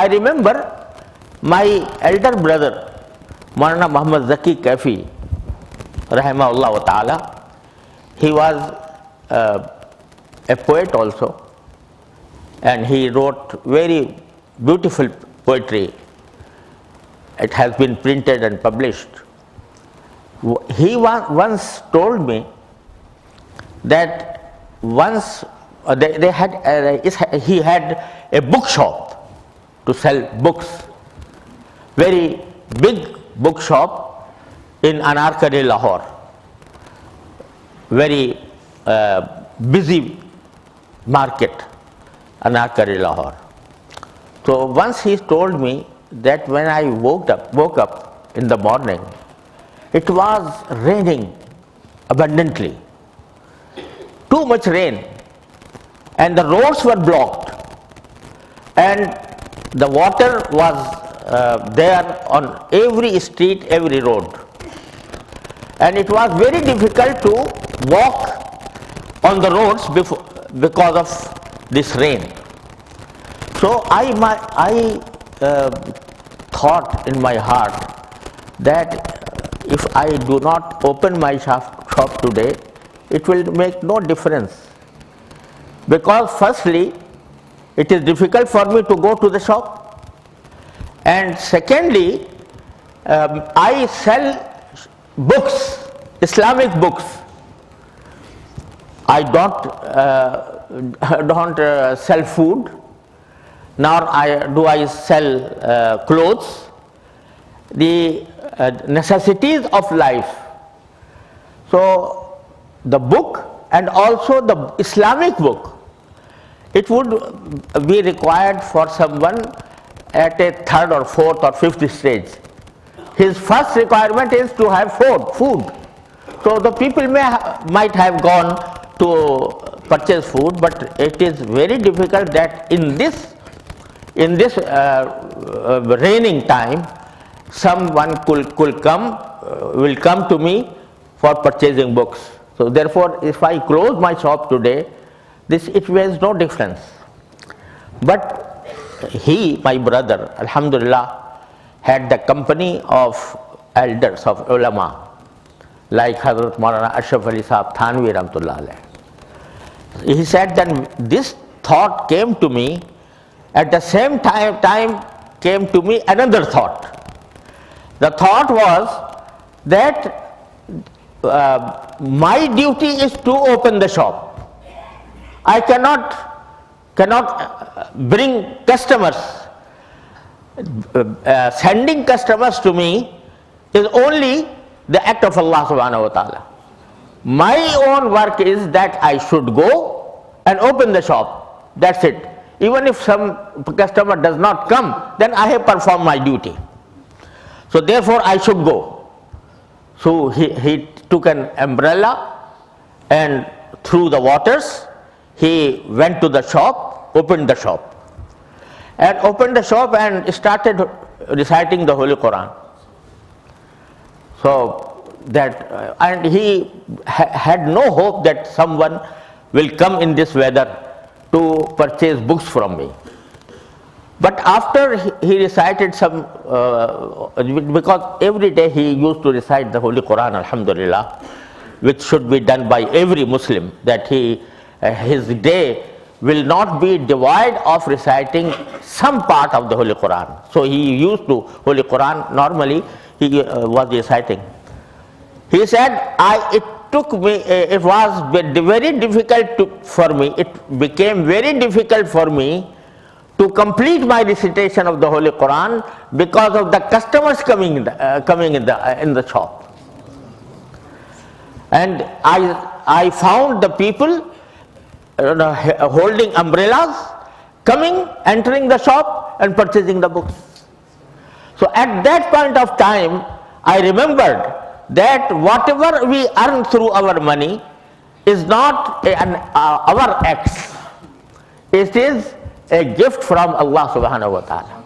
I remember my elder brother, Maulana Muhammad Taqi Kafi, rahimahullah ta'ala, he was a poet also, and he wrote very beautiful poetry. It has been printed and published. He once told me that once he had a bookshop to sell books, very big bookshop in Anarkali, Lahore, very busy market, Anarkali, Lahore. So once he told me that when I woke up in the morning, it was raining abundantly, too much rain, and the roads were blocked, and the water was there on every street, every road, and it was very difficult to walk on the roads because of this rain. So I thought in my heart that if I do not open my shop today, it will make no difference, because firstly it is difficult for me to go to the shop, and secondly I sell books, Islamic books. I don't sell food, nor do I sell clothes, the necessities of life. So the book, and also the Islamic book, it would be required for someone at a third or fourth or fifth stage. His first requirement is to have food. So the people might have gone to purchase food, but it is very difficult that in this raining time someone will come to me for purchasing books. So therefore, if I close my shop today, it makes no difference. But he, my brother, alhamdulillah, had the company of elders, of ulama, like Hazrat Maulana Ashraf Ali Sahab Thanvi Rahmatullah alayh. He said that this thought came to me, at the same time came to me another thought. The thought was that my duty is to open the shop. I cannot bring customers. Sending customers to me is only the act of Allah subhanahu wa ta'ala. My own work is that I should go and open the shop. That's it. Even if some customer does not come, then I have performed my duty. So therefore I should go. So he took an umbrella, and through the waters he went to the shop, opened the shop, and started reciting the Holy Quran. So that, and he had no hope that someone will come in this weather to purchase books from me. But after he recited some, because every day he used to recite the Holy Quran, alhamdulillah, which should be done by every Muslim, that his day will not be devoid of reciting some part of the Holy Quran. So he used to Holy Quran, normally he was reciting. He said, it was very difficult for me, it became very difficult for me to complete my recitation of the Holy Quran because of the customers coming in the shop. And I found the people holding umbrellas, entering the shop and purchasing the books. So at that point of time, I remembered that whatever we earn through our money is not our acts. It is a gift from Allah subhanahu wa ta'ala.